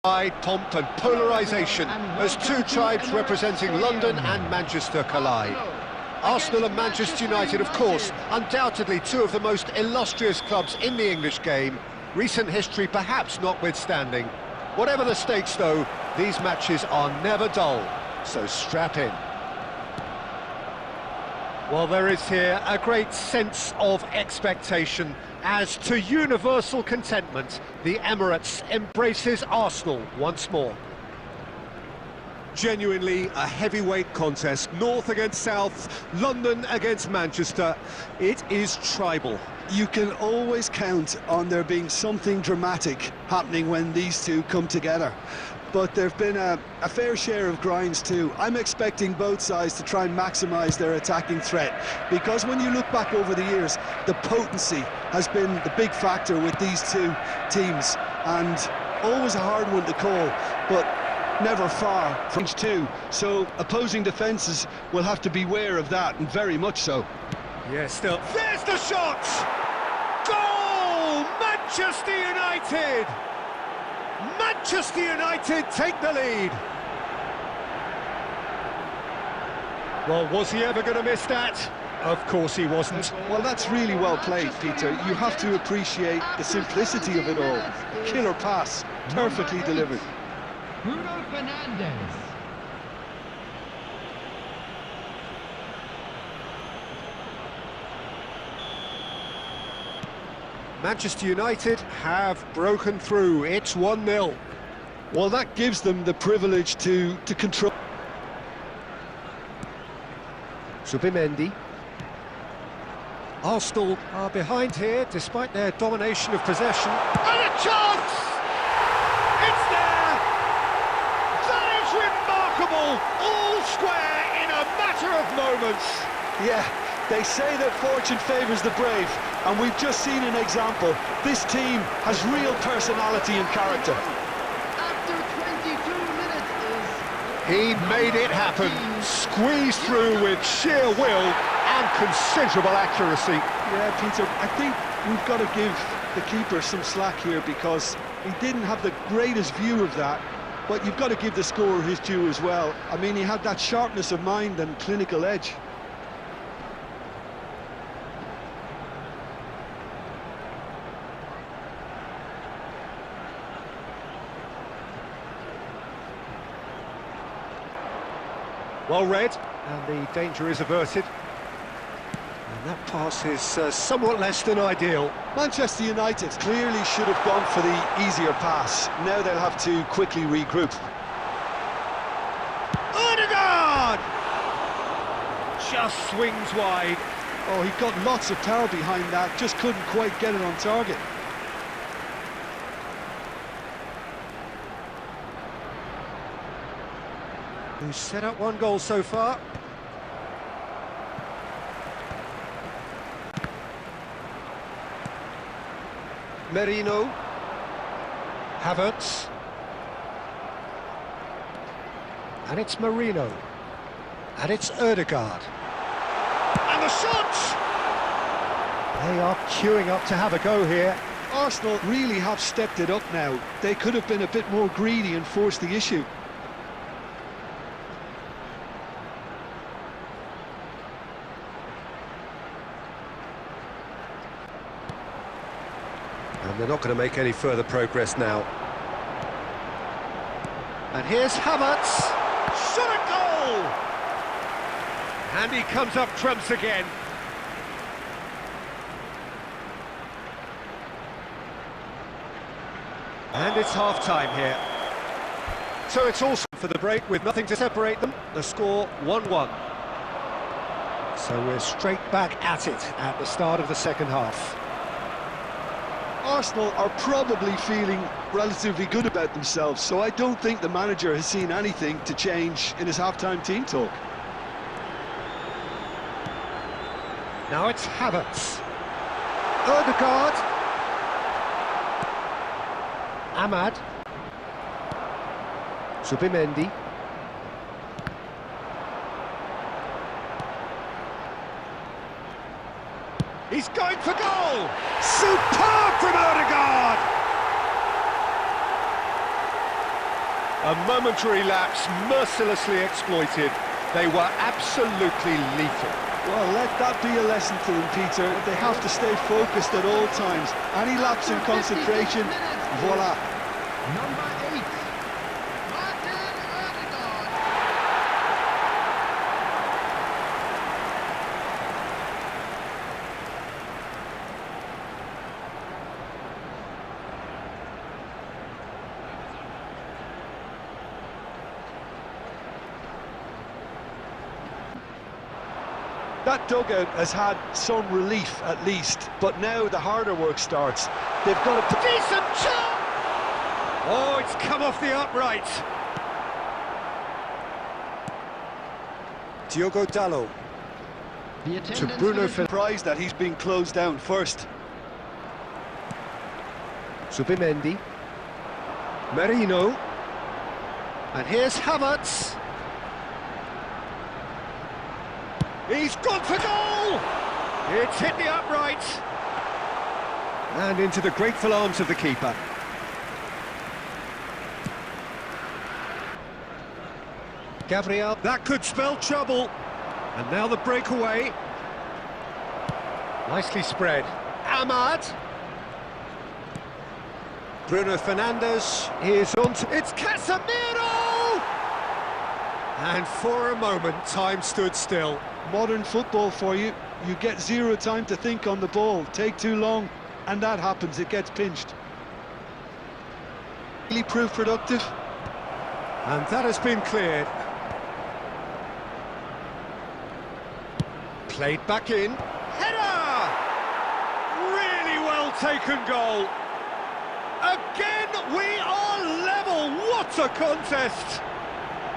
Pomp and polarisation as two tribes representing London and Manchester collide. Arsenal and Manchester United, of course, undoubtedly two of the most illustrious clubs in the English game, recent history perhaps notwithstanding. Whatever the stakes though, these matches are never dull, so strap in. Well, there is here a great sense of expectation as to universal contentment, the Emirates embraces Arsenal once more. Genuinely a heavyweight contest, North against South, London against Manchester. It is tribal. You can always count on there being something dramatic happening when these two come together. But there've been a fair share of grinds too. I'm expecting both sides to try and maximise their attacking threat, because when you look back over the years, the potency has been the big factor with these two teams, and always a hard one to call, but never far from two. So opposing defences will have to beware of that, and very much so. Yeah, still. There's the shot! Goal! Manchester United! Manchester United take the lead. Well, was he ever going to miss that? Of course he wasn't. Well, that's really well played, Peter. You have to appreciate the simplicity of it all. Killer pass, perfectly delivered. Bruno Fernandes. Manchester United have broken through. It's 1-0. Well, that gives them the privilege to control. Zubimendi. Arsenal are behind here despite their domination of possession. And a chance! It's there! That is remarkable! All square in a matter of moments. Yeah, they say that fortune favours the brave, and we've just seen an example. This team has real personality and character. After 22 minutes is... He made it happen, squeezed through with sheer will and considerable accuracy. Yeah, Peter, I think we've got to give the keeper some slack here, because he didn't have the greatest view of that, but you've got to give the scorer his due as well. I mean, he had that sharpness of mind and clinical edge. Well read, and the danger is averted. And that pass is somewhat less than ideal. Manchester United clearly should have gone for the easier pass. Now they'll have to quickly regroup. Ødegaard! Just swings wide. Oh, he got lots of power behind that, just couldn't quite get it on target. Who's set up one goal so far. Merino. Havertz. And it's Merino. And it's Ødegaard. And the shot! They are queuing up to have a go here. Arsenal really have stepped it up now. They could have been a bit more greedy and forced the issue. And they're not going to make any further progress now. And here's Havertz. Shot a goal! And he comes up trumps again. And it's half-time here. So it's also for the break with nothing to separate them. The score 1-1. So we're straight back at it at the start of the second half. Arsenal are probably feeling relatively good about themselves, so I don't think the manager has seen anything to change in his half-time team talk. Now it's Havertz. Ødegaard. Ahmad. Zubimendi. He's going for goal! Superb from Ødegaard! A momentary lapse mercilessly exploited. They were absolutely lethal. Well, let that be a lesson to them, Peter. They have to stay focused at all times. Any lapse in concentration, voila. Number 8, Martin Odegaard. That dugout has had some relief at least, but now the harder work starts. They've got to... Decent shot! Oh, it's come off the upright. Diogo Dalot The to attendance Bruno for the Surprised that he's been closed down first. Zubimendi. Merino. And here's Havertz. He's gone for goal! It's hit the upright. And into the grateful arms of the keeper. Gabriel, that could spell trouble. And now the breakaway. Nicely spread. Ahmad. Bruno Fernandes is on to... It's Casemiro! And for a moment, time stood still. Modern football for you. You get zero time to think on the ball. Take too long, and that happens. It gets pinched. Really proved productive. And that has been cleared. Played back in. Header! Really well taken goal. Again, we are level. What a contest!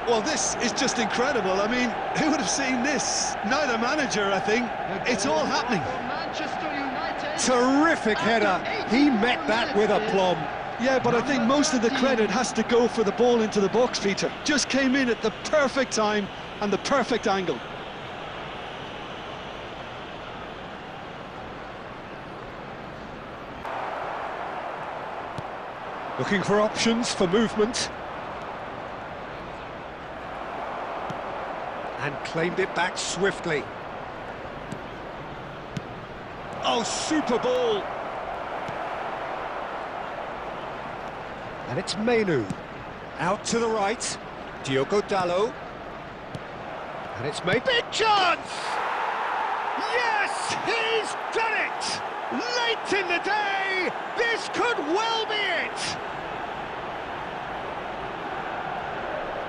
Well, this is just incredible. I mean, who would have seen this? Neither manager, I think. It's all happening. Manchester United. Terrific header. He met that with aplomb. Yeah, but I think most of the credit has to go for the ball into the box, Peter. Just came in at the perfect time and the perfect angle. Looking for options for movement. And claimed it back swiftly. Oh, super ball! And it's Menu. Out to the right. Diogo Dalot. And it's made... Big chance! Yes! He's done it! Late in the day! This could well be it!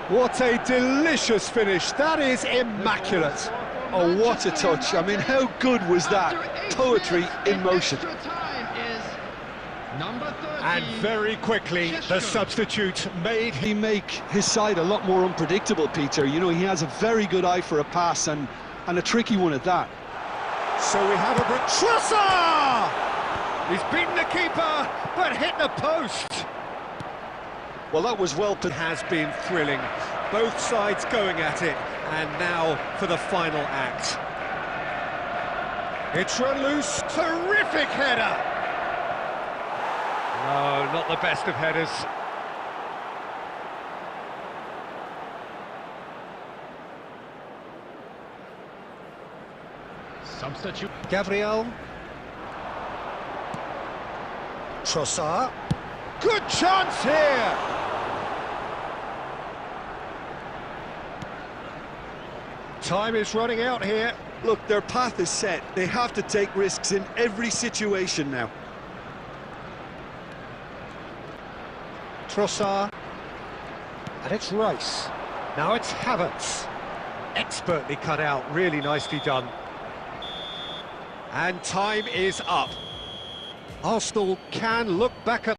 What a delicious finish. That is immaculate. Oh, what a touch. I mean, how good was that? Poetry in motion. Extra time is number 30. And very quickly, the substitute made He make his side a lot more unpredictable, Peter. You know, he has a very good eye for a pass and a tricky one at that. So we have a break. Trossard! He's beaten the keeper, but hit the post. Well, that was well put. Has been thrilling. Both sides going at it, and now for the final act. It's run loose. Terrific header. No, not the best of headers. Substitute. Gabriel. Trossard. Good chance here. Time is running out here. Look, their path is set. They have to take risks in every situation now. Trossard. And it's Rice. Now it's Havertz. Expertly cut out, really nicely done. And time is up. Arsenal can look back at